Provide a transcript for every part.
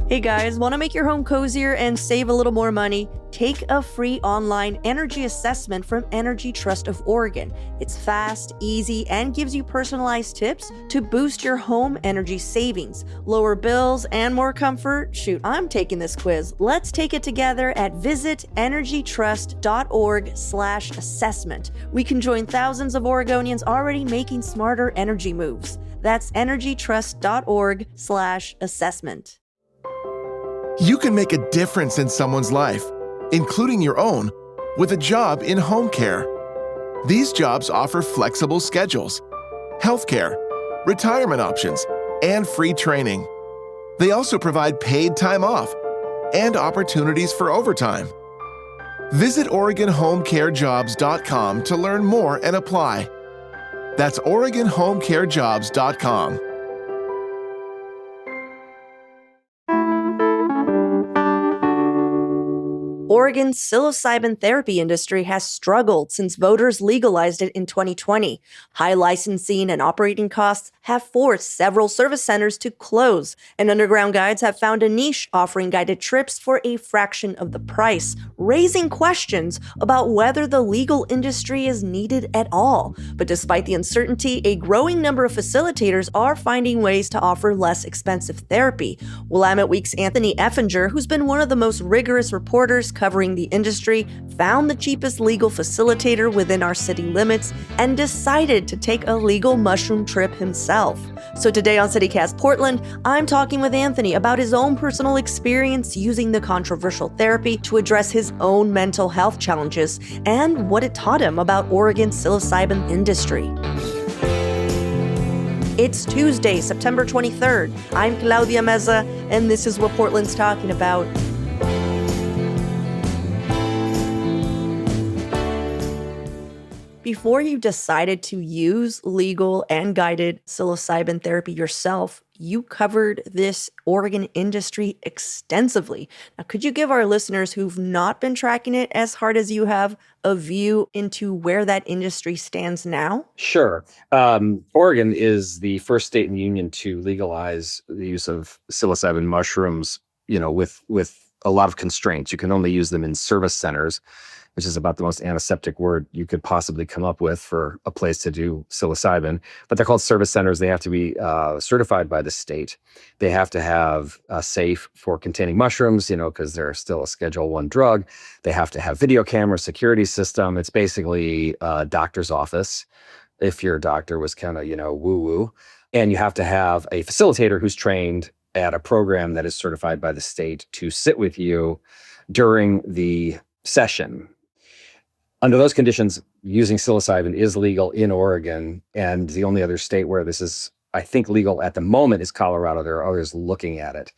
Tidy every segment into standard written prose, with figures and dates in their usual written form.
Hey guys, want to make your home cozier and save a little more money? Take a free online energy assessment from Energy Trust of Oregon. It's fast, easy, and gives you personalized tips to boost your home energy savings, lower bills, and more comfort. Shoot, I'm taking this quiz. Let's take it together at visitenergytrust.org/assessment. We can join thousands of Oregonians already making smarter energy moves. That's energytrust.org/assessment. You can make a difference in someone's life, including your own, with a job in home care. These jobs offer flexible schedules, healthcare, retirement options, and free training. They also provide paid time off and opportunities for overtime. Visit OregonHomeCareJobs.com to learn more and apply. That's OregonHomeCareJobs.com. Oregon's psilocybin therapy industry has struggled since voters legalized it in 2020. High licensing and operating costs have forced several service centers to close, and underground guides have found a niche offering guided trips for a fraction of the price, raising questions about whether the legal industry is needed at all. But despite the uncertainty, a growing number of facilitators are finding ways to offer less expensive therapy. Willamette Week's Anthony Effinger, who's been one of the most rigorous reporters covering the industry, found the cheapest legal facilitator within our city limits and decided to take a legal mushroom trip himself. So today on CityCast Portland, I'm talking with Anthony about his own personal experience using the controversial therapy to address his own mental health challenges and what it taught him about Oregon's psilocybin industry. It's Tuesday, September 23rd. I'm Claudia Meza, and this is what Portland's talking about. Before you decided to use legal and guided psilocybin therapy yourself, you covered this Oregon industry extensively. Now, could you give our listeners who've not been tracking it as hard as you have a view into where that industry stands now? Sure. Oregon is the first state in the union to legalize the use of psilocybin mushrooms, with a lot of constraints. You can only use them in service centers, which is about the most antiseptic word you could possibly come up with for a place to do psilocybin. But they're called service centers. They have to be certified by the state. They have to have a safe for containing mushrooms, because they're still a Schedule I drug. They have to have video camera, security system. It's basically a doctor's office, if your doctor was kind of, woo-woo. And you have to have a facilitator who's trained at a program that is certified by the state to sit with you during the session. Under those conditions, using psilocybin is legal in Oregon, and the only other state where this is, I think, legal at the moment is Colorado. There are others looking at it.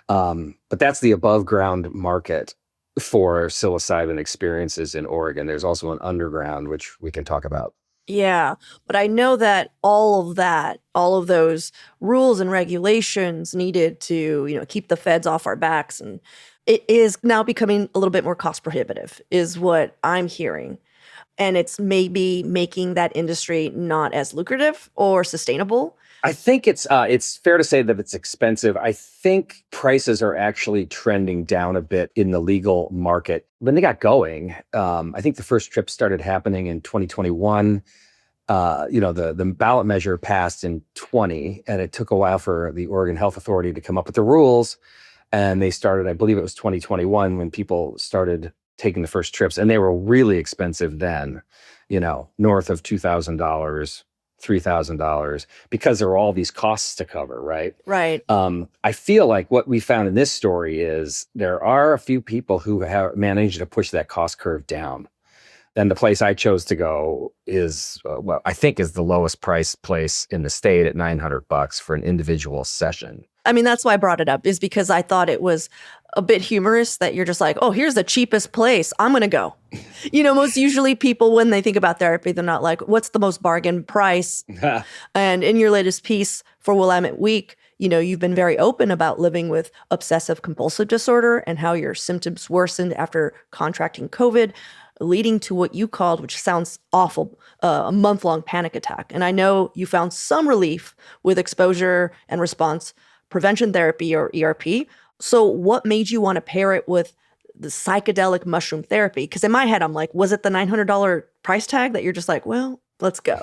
But that's the above ground market for psilocybin experiences in Oregon. There's also an underground, which we can talk about. Yeah, but I know that all of those rules and regulations needed to, keep the feds off our backs, and it is now becoming a little bit more cost prohibitive, is what I'm hearing. And it's maybe making that industry not as lucrative or sustainable. I think it's fair to say that it's expensive. I think prices are actually trending down a bit in the legal market. When they got going, I think the first trip started happening in 2021. The ballot measure passed in 20, and it took a while for the Oregon Health Authority to come up with the rules. And they started, I believe it was 2021, when people started taking the first trips. And they were really expensive then, north of $2,000, $3,000, because there were all these costs to cover, right? Right. I feel like what we found in this story is there are a few people who have managed to push that cost curve down. Then the place I chose to go is, I think is the lowest price place in the state at $900 for an individual session. I mean, that's why I brought it up, is because I thought it was a bit humorous that you're just like, oh, here's the cheapest place, I'm going to go. Most usually people, when they think about therapy, they're not like, what's the most bargain price? And in your latest piece for Willamette Week, you've been very open about living with obsessive compulsive disorder and how your symptoms worsened after contracting COVID, leading to what you called, which sounds awful, a month-long panic attack. And I know you found some relief with exposure and response prevention therapy, or ERP. So what made you want to pair it with the psychedelic mushroom therapy? Because in my head, I'm like, was it the $900 price tag that you're just like, well, let's go?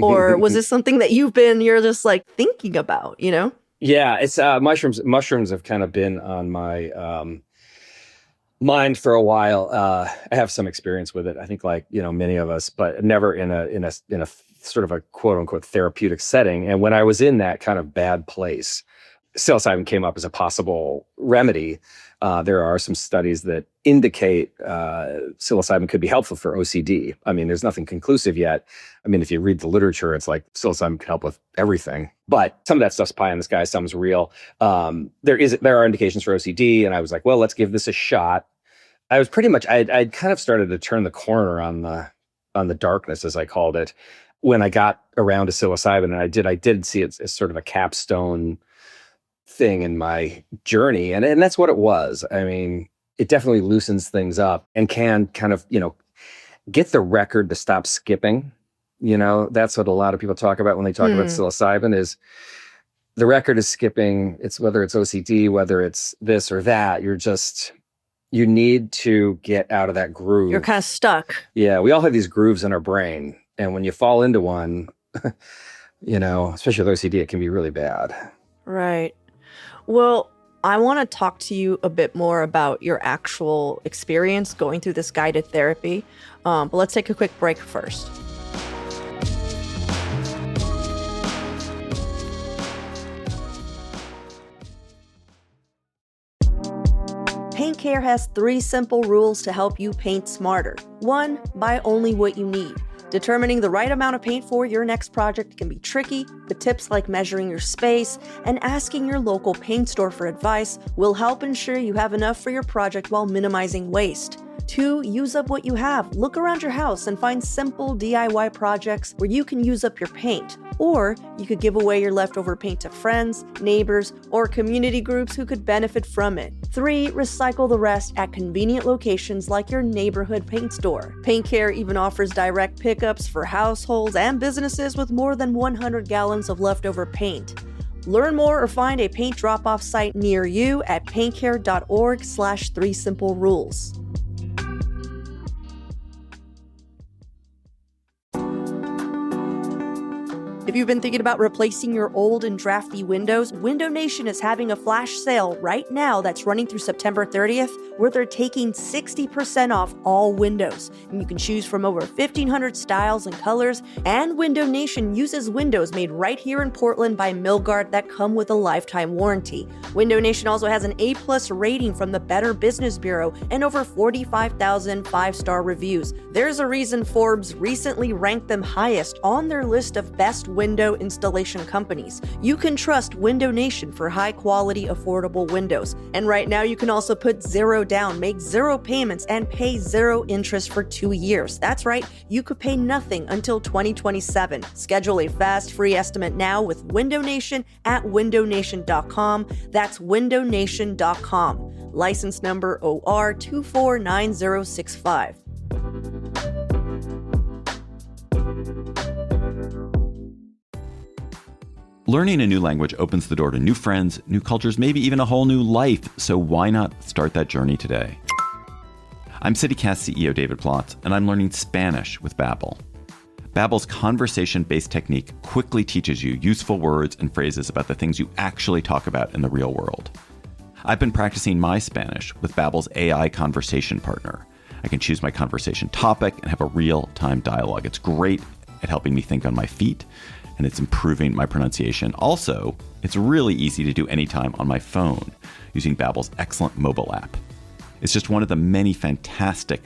Or was this something that you're just like thinking about, you know? Yeah, it's mushrooms. Mushrooms have kind of been on my mind for a while. I have some experience with it. I think, like many of us, but never in a sort of a quote unquote therapeutic setting. And when I was in that kind of bad place, psilocybin came up as a possible remedy. There are some studies that indicate psilocybin could be helpful for OCD. I mean, there's nothing conclusive yet. I mean, if you read the literature, it's like psilocybin can help with everything. But some of that stuff's pie in the sky. Some's real. There are indications for OCD, and I was like, well, let's give this a shot. I was pretty much I'd kind of started to turn the corner on the darkness, as I called it, when I got around to psilocybin, and I did see it as sort of a capstone thing in my journey, and that's what it was. I mean, it definitely loosens things up and can kind of get the record to stop skipping. That's what a lot of people talk about when they talk about psilocybin, is the record is skipping. It's whether it's OCD, whether it's this or that, you need to get out of that groove. You're kind of stuck. Yeah, we all have these grooves in our brain, and when you fall into one, especially with OCD, it can be really bad. Right. Well, I want to talk to you a bit more about your actual experience going through this guided therapy, but let's take a quick break first. Paint Care has 3 simple rules to help you paint smarter. 1, buy only what you need. Determining the right amount of paint for your next project can be tricky, but tips like measuring your space and asking your local paint store for advice will help ensure you have enough for your project while minimizing waste. 2, use up what you have. Look around your house and find simple DIY projects where you can use up your paint. Or you could give away your leftover paint to friends, neighbors, or community groups who could benefit from it. 3, recycle the rest at convenient locations like your neighborhood paint store. Paint Care even offers direct pickups for households and businesses with more than 100 gallons of leftover paint. Learn more or find a paint drop-off site near you at paintcare.org/3simplerules. If you've been thinking about replacing your old and drafty windows, Window Nation is having a flash sale right now that's running through September 30th, where they're taking 60% off all windows. And you can choose from over 1,500 styles and colors, and Window Nation uses windows made right here in Portland by Milgard that come with a lifetime warranty. Window Nation also has an A+ rating from the Better Business Bureau and over 45,000 5-star reviews. There's a reason Forbes recently ranked them highest on their list of best window installation companies. You can trust Window Nation for high-quality, affordable windows. And right now, you can also put 0 down, make 0 payments, and pay 0 interest for 2 years. That's right, you could pay nothing until 2027. Schedule a fast, free estimate now with Window Nation at windownation.com. That's windownation.com. License number OR 249065. Learning a new language opens the door to new friends, new cultures, maybe even a whole new life. So why not start that journey today? I'm CityCast CEO David Plotz, and I'm learning Spanish with Babbel. Babbel's conversation-based technique quickly teaches you useful words and phrases about the things you actually talk about in the real world. I've been practicing my Spanish with Babbel's AI conversation partner. I can choose my conversation topic and have a real-time dialogue. It's great at helping me think on my feet, and it's improving my pronunciation. Also, it's really easy to do anytime on my phone using Babbel's excellent mobile app. It's just one of the many fantastic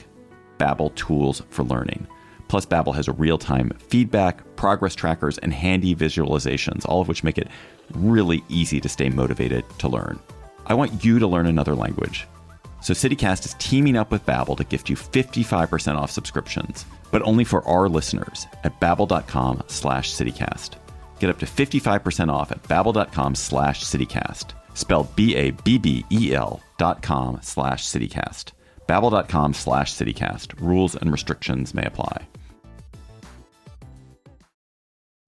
Babbel tools for learning. Plus, Babbel has a real-time feedback, progress trackers, and handy visualizations, all of which make it really easy to stay motivated to learn. I want you to learn another language. So CityCast is teaming up with Babbel to gift you 55% off subscriptions, but only for our listeners at babbel.com/citycast. Get up to 55% off at babbel.com/citycast. Spelled BABBEL.com/citycast. Babbel.com/citycast. Rules and restrictions may apply.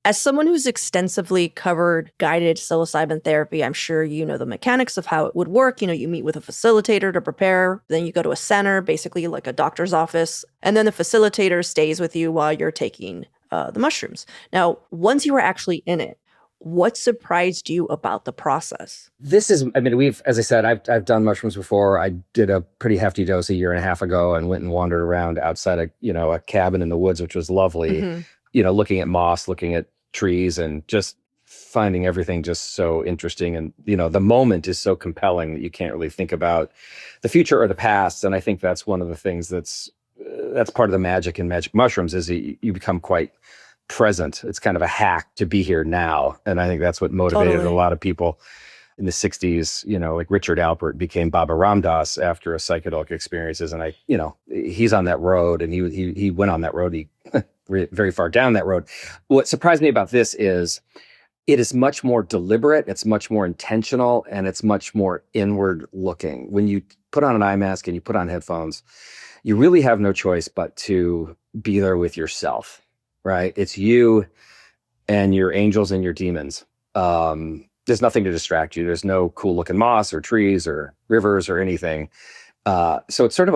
As someone who's extensively covered guided psilocybin therapy, I'm sure you know the mechanics of how it would work. You meet with a facilitator to prepare, then you go to a center, basically like a doctor's office, and then the facilitator stays with you while you're taking the mushrooms. Now, once you were actually in it, what surprised you about the process? This is, I mean, as I said, I've done mushrooms before. I did a pretty hefty dose a year and a half ago and went and wandered around outside a cabin in the woods, which was lovely. Mhm. Looking at moss, looking at trees, and just finding everything just so interesting. And, the moment is so compelling that you can't really think about the future or the past. And I think that's one of the things that's part of the magic in magic mushrooms is you become quite present. It's kind of a hack to be here now. And I think that's what motivated Totally. a lot of people in the 60s, like Richard Alpert became Baba Ram Dass after a psychedelic experiences. And he's on that road, and he went on that road. He very far down that road. What surprised me about this is it is much more deliberate, it's much more intentional, and it's much more inward looking. When you put on an eye mask and you put on headphones, you really have no choice but to be there with yourself, right? It's you and your angels and your demons. There's nothing to distract you. There's no cool looking moss or trees or rivers or anything. So it's sort of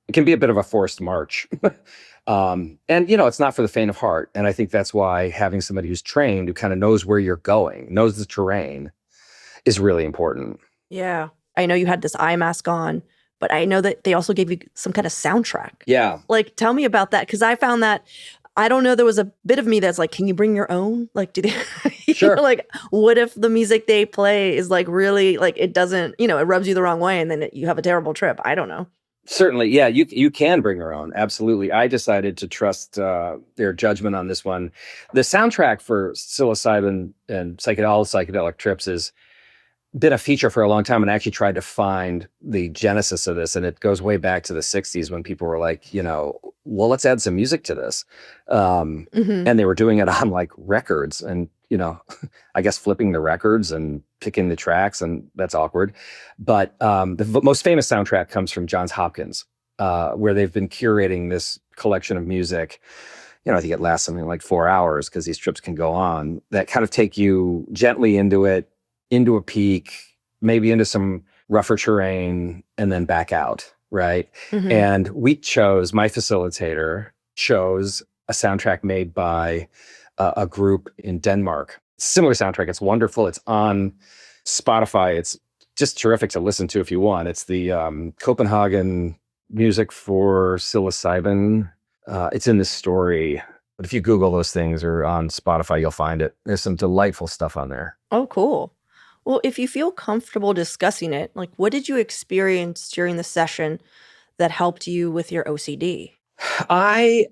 it can be a bit of a forced march. And it's not for the faint of heart. And I think that's why having somebody who's trained, who kind of knows where you're going, knows the terrain, is really important. Yeah. I know you had this eye mask on, but I know that they also gave you some kind of soundtrack. Yeah. Like, tell me about that. Because I found that, I don't know, there was a bit of me that's like, can you bring your own? Like, do they, Sure. like, what if the music they play is like really, like, it doesn't, it rubs you the wrong way and then you have a terrible trip? I don't know. Certainly. Yeah, you can bring your own. Absolutely. I decided to trust their judgment on this one. The soundtrack for psilocybin and psychedelic trips has been a feature for a long time, and I actually tried to find the genesis of this. And it goes way back to the 60s when people were like, well, let's add some music to this. Mhm. And they were doing it on like records and, I guess flipping the records and picking the tracks, and that's awkward. But the most famous soundtrack comes from Johns Hopkins, where they've been curating this collection of music. I think it lasts something like 4 hours because these trips can go on, that kind of take you gently into it, into a peak, maybe into some rougher terrain, and then back out, right? Mhm. And my facilitator chose a soundtrack made by a group in Denmark. Similar soundtrack. It's wonderful. It's on Spotify. It's just terrific to listen to if you want. It's the Copenhagen music for psilocybin. It's in this story. But if you Google those things or on Spotify, you'll find it. There's some delightful stuff on there. Oh, cool. Well, if you feel comfortable discussing it, like, what did you experience during the session that helped you with your OCD? I,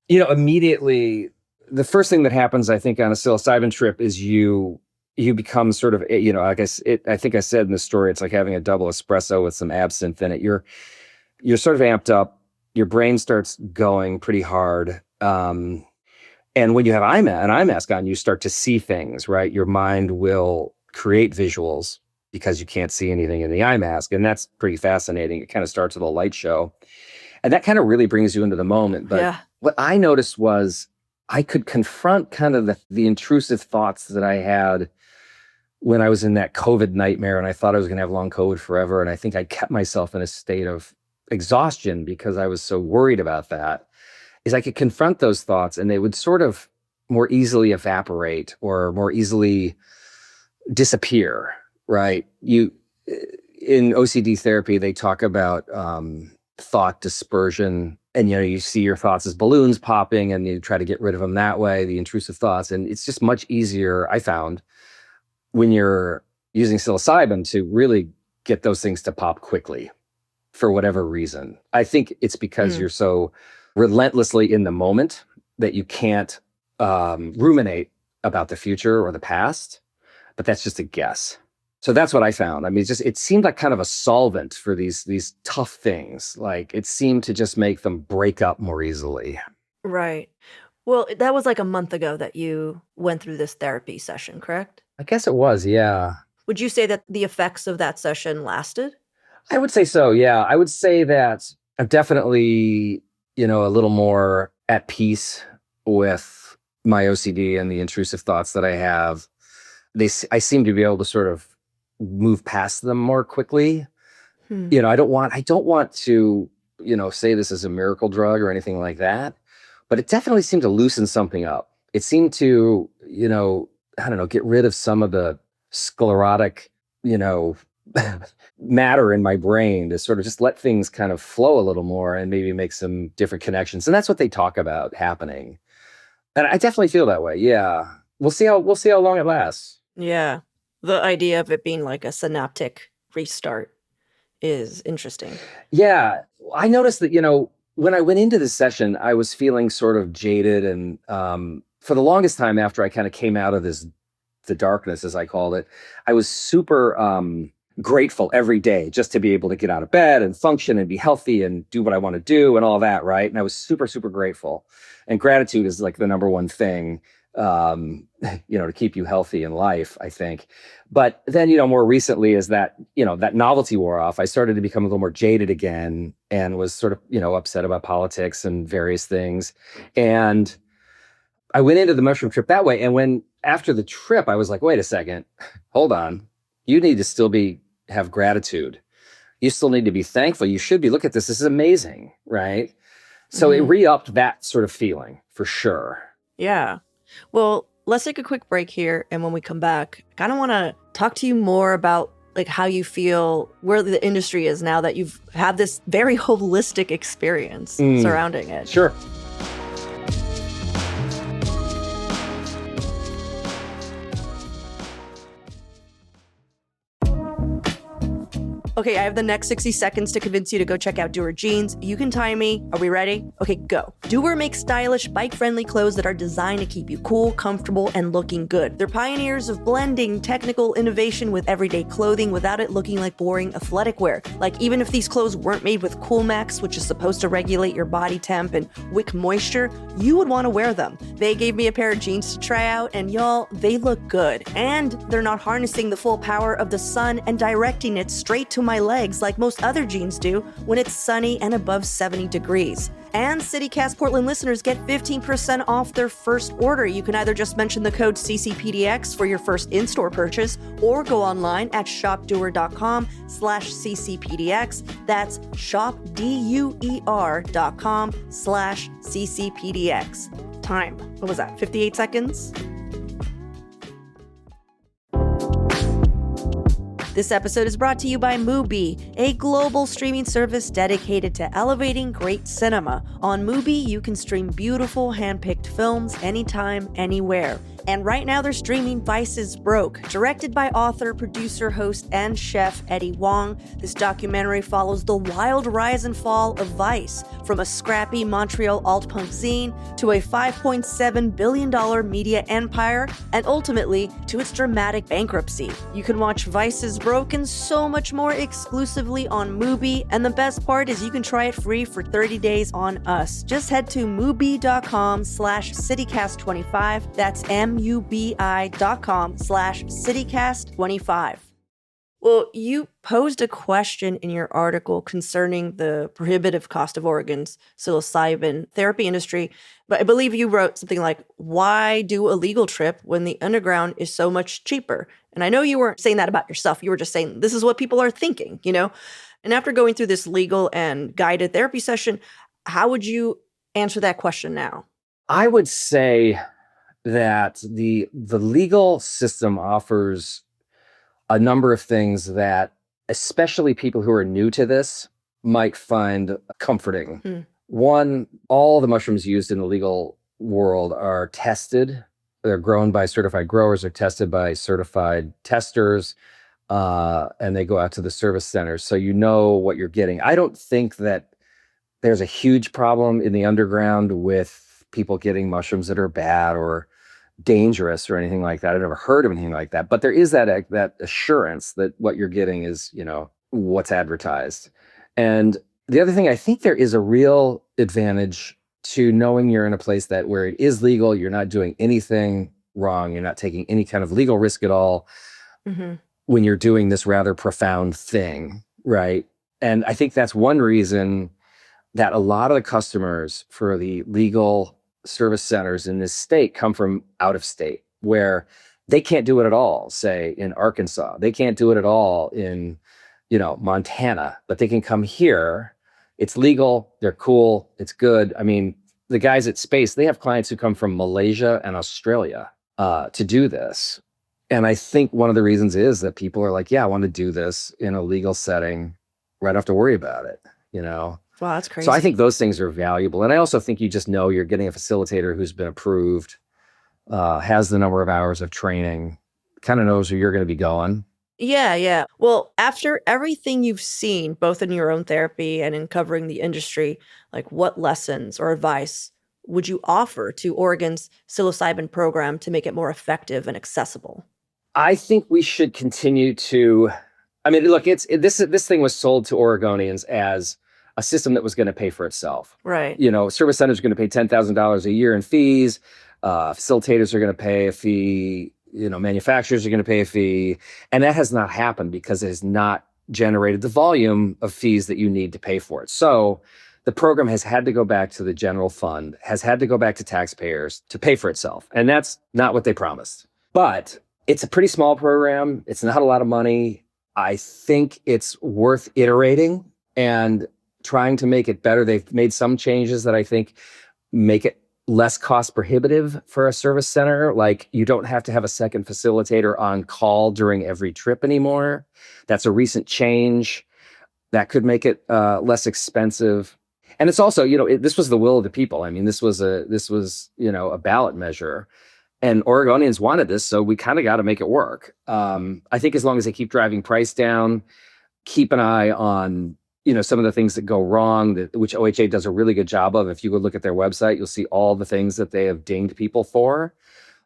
immediately, the first thing that happens, I think, on a psilocybin trip is you become sort of, I think I said in the story, it's like having a double espresso with some absinthe in it. You're sort of amped up. Your brain starts going pretty hard. And when you have an eye mask on, you start to see things, right? Your mind will create visuals because you can't see anything in the eye mask. And that's pretty fascinating. It kind of starts with a light show. And that kind of really brings you into the moment. But Yeah. what I noticed was I could confront kind of the intrusive thoughts that I had when I was in that COVID nightmare and I thought I was going to have long COVID forever. And I think I kept myself in a state of exhaustion because I was so worried about that, is I could confront those thoughts and they would sort of more easily evaporate or more easily disappear, right? In OCD therapy, they talk about thought dispersion, and you see your thoughts as balloons popping and you try to get rid of them that way, the intrusive thoughts. And it's just much easier, I found, when you're using psilocybin to really get those things to pop quickly for whatever reason. I think it's because you're so relentlessly in the moment that you can't ruminate about the future or the past, but that's just a guess. So that's what I found. I mean, it seemed like kind of a solvent for these tough things. Like it seemed to just make them break up more easily. Right. Well, that was like a month ago that you went through this therapy session, correct? I guess it was, yeah. Would you say that the effects of that session lasted? I would say so, yeah. I would say that I'm definitely, a little more at peace with my OCD and the intrusive thoughts that I have, I seem to be able to sort of move past them more quickly. Hmm. I don't want to, say this is a miracle drug or anything like that, but it definitely seemed to loosen something up. It seemed to, I don't know, get rid of some of the sclerotic, matter in my brain to sort of just let things kind of flow a little more and maybe make some different connections. And that's what they talk about happening. And I definitely feel that way. Yeah. We'll see how long it lasts. Yeah. The idea of it being like a synaptic restart is interesting. Yeah. I noticed that, when I went into this session, I was feeling sort of jaded. And for the longest time after I kind of came out of the darkness, as I called it, I was super grateful every day just to be able to get out of bed and function and be healthy and do what I want to do and all that. Right. And I was super, super grateful. And gratitude is like the number one thing, to keep you healthy in life, I think. But then, more recently, as that novelty wore off, I started to become a little more jaded again and was sort of, upset about politics and various things. And I went into the mushroom trip that way. And after the trip, I was like, wait a second, hold on. You need to still have gratitude. You still need to be thankful. You should be, look at this. This is amazing. Right. So it re-upped that sort of feeling for sure. Yeah. Well, let's take a quick break here. And when we come back, I kind of want to talk to you more about like how you feel where the industry is now that you've had this very holistic experience surrounding it. Sure. Okay, I have the next 60 seconds to convince you to go check out Doer Jeans. You can time me. Are we ready? Okay, go. Doer makes stylish, bike-friendly clothes that are designed to keep you cool, comfortable, and looking good. They're pioneers of blending technical innovation with everyday clothing without it looking like boring athletic wear. Like, even if these clothes weren't made with Coolmax, which is supposed to regulate your body temp and wick moisture, you would want to wear them. They gave me a pair of jeans to try out, and y'all, they look good. And they're not harnessing the full power of the sun and directing it straight to my legs like most other jeans do when it's sunny and above 70 degrees. And CityCast Portland listeners get 15% off their first order. You can either just mention the code CCPDX for your first in-store purchase or go online at shopdoer.com/CCPDX. That's shopduer.com/CCPDX. Time. What was that? 58 seconds? This episode is brought to you by Mubi, a global streaming service dedicated to elevating great cinema. On Mubi, you can stream beautiful, hand-picked films anytime, anywhere. And right now they're streaming Vice is Broke, directed by author, producer, host, and chef Eddie Wong. This documentary follows the wild rise and fall of Vice, from a scrappy Montreal alt-punk zine to a $5.7 billion media empire, and ultimately to its dramatic bankruptcy. You can watch Vice is Broke and so much more exclusively on Mubi, and the best part is you can try it free for 30 days on us. Just head to mubi.com/citycast25. That's mubi.com/citycast25. Well, you posed a question in your article concerning the prohibitive cost of Oregon's psilocybin therapy industry, but I believe you wrote something like, why do a legal trip when the underground is so much cheaper? And I know you weren't saying that about yourself. You were just saying this is what people are thinking, And after going through this legal and guided therapy session, how would you answer that question now? I would say that the legal system offers a number of things that especially people who are new to this might find comforting. One, all the mushrooms used in the legal world are tested. They're grown by certified growers, they're tested by certified testers, and they go out to the service centers. So you know what you're getting. I don't think that there's a huge problem in the underground with people getting mushrooms that are bad or dangerous or anything like that. I've never heard of anything like that. But there is that assurance that what you're getting is, what's advertised. And the other thing, I think there is a real advantage to knowing you're in a place where it is legal, you're not doing anything wrong, you're not taking any kind of legal risk at all when you're doing this rather profound thing, right? And I think that's one reason that a lot of the customers for the legal service centers in this state come from out of state, where they can't do it at all, say in Arkansas. They can't do it at all in, Montana, but they can come here. It's legal. They're cool. It's good. I mean, the guys at Space, they have clients who come from Malaysia and Australia to do this. And I think one of the reasons is that people are like, yeah, I want to do this in a legal setting where I don't have to worry about it, Wow, that's crazy. So I think those things are valuable. And I also think you just know you're getting a facilitator who's been approved, has the number of hours of training, kind of knows where you're going to be going. Yeah. Well, after everything you've seen, both in your own therapy and in covering the industry, like what lessons or advice would you offer to Oregon's psilocybin program to make it more effective and accessible? I think we should continue to. I mean, look, this thing was sold to Oregonians as a system that was going to pay for itself. Right. Service centers are going to pay $10,000 a year in fees. Facilitators are going to pay a fee. Manufacturers are going to pay a fee. And that has not happened because it has not generated the volume of fees that you need to pay for it. So the program has had to go back to the general fund, has had to go back to taxpayers to pay for itself. And that's not what they promised. But it's a pretty small program. It's not a lot of money. I think it's worth iterating and trying to make it better. They've made some changes that I think make it less cost prohibitive for a service center. Like you don't have to have a second facilitator on call during every trip anymore. That's a recent change that could make it less expensive. And it's also, this was the will of the people. I mean, this was a ballot measure, and Oregonians wanted this, so we kind of got to make it work. I think as long as they keep driving price down, keep an eye on some of the things that go wrong, which OHA does a really good job of. If you go look at their website, you'll see all the things that they have dinged people for.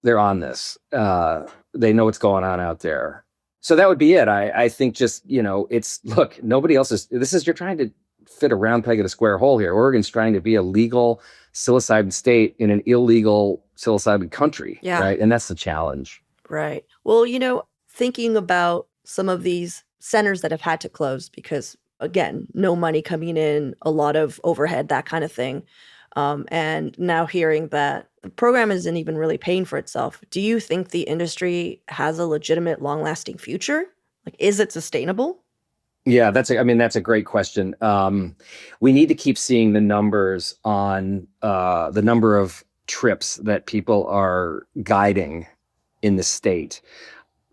They're on this. They know what's going on out there. So that would be it. I think just, look, nobody else you're trying to fit a round peg in a square hole here. Oregon's trying to be a legal psilocybin state in an illegal psilocybin country. Yeah. Right. And that's the challenge. Right. Well, thinking about some of these centers that have had to close because, again, no money coming in, a lot of overhead, that kind of thing. And now hearing that the program isn't even really paying for itself, do you think the industry has a legitimate, long-lasting future? Like, is it sustainable? Yeah, that's a great question. We need to keep seeing the numbers on the number of trips that people are guiding in the state.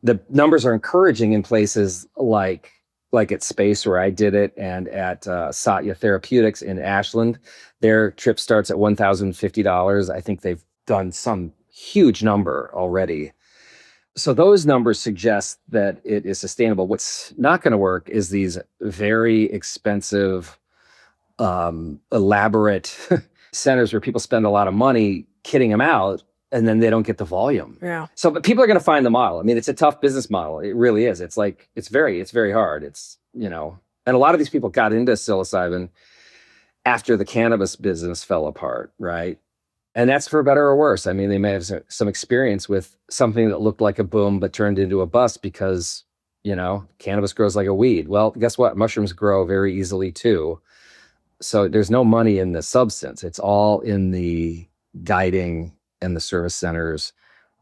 The numbers are encouraging in places like at Space, where I did it, and at Satya Therapeutics in Ashland. Their trip starts at $1,050. I think they've done some huge number already. So those numbers suggest that it is sustainable. What's not going to work is these very expensive, elaborate centers where people spend a lot of money kitting them out, and then they don't get the volume. Yeah. So, but people are going to find the model. I mean, it's a tough business model. It really is. It's very hard. And a lot of these people got into psilocybin after the cannabis business fell apart, right? And that's for better or worse. I mean, they may have some experience with something that looked like a boom, but turned into a bust because, cannabis grows like a weed. Well, guess what? Mushrooms grow very easily too. So there's no money in the substance. It's all in the guiding and the service centers,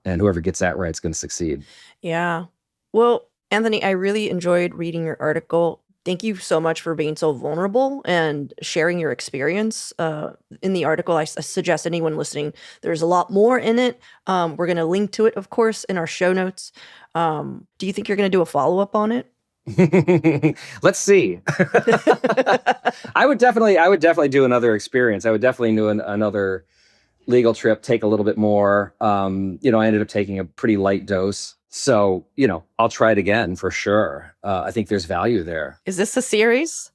and whoever gets that right is going to succeed. Yeah. Well, Anthony, I really enjoyed reading your article. Thank you so much for being so vulnerable and sharing your experience in the article. I suggest anyone listening, there's a lot more in it. We're going to link to it, of course, in our show notes. Do you think you're going to do a follow-up on it? Let's see. I would definitely do another experience. I would definitely do another legal trip, take a little bit more. I ended up taking a pretty light dose. So, I'll try it again for sure. I think there's value there. Is this a series?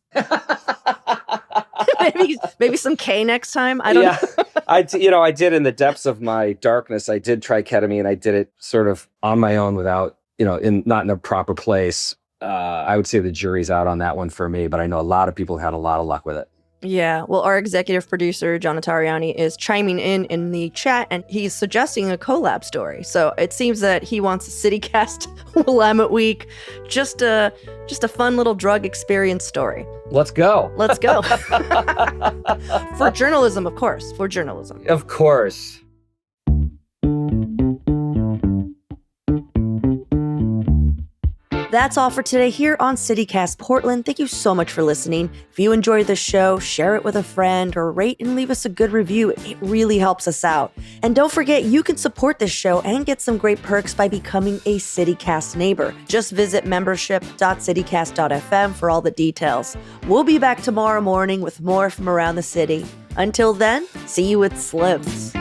maybe some K next time. I don't know. I did in the depths of my darkness. I did try ketamine. I did it sort of on my own without, not in a proper place. I would say the jury's out on that one for me, but I know a lot of people had a lot of luck with it. Yeah, well, our executive producer, John Notarianni, is chiming in the chat, and he's suggesting a collab story. So it seems that he wants a CityCast Willamette Week, just a fun little drug experience story. Let's go. Let's go. For journalism, of course. For journalism. Of course. That's all for today here on CityCast Portland. Thank you so much for listening. If you enjoyed the show, share it with a friend or rate and leave us a good review. It really helps us out. And don't forget, you can support this show and get some great perks by becoming a CityCast neighbor. Just visit membership.citycast.fm for all the details. We'll be back tomorrow morning with more from around the city. Until then, see you with Slims.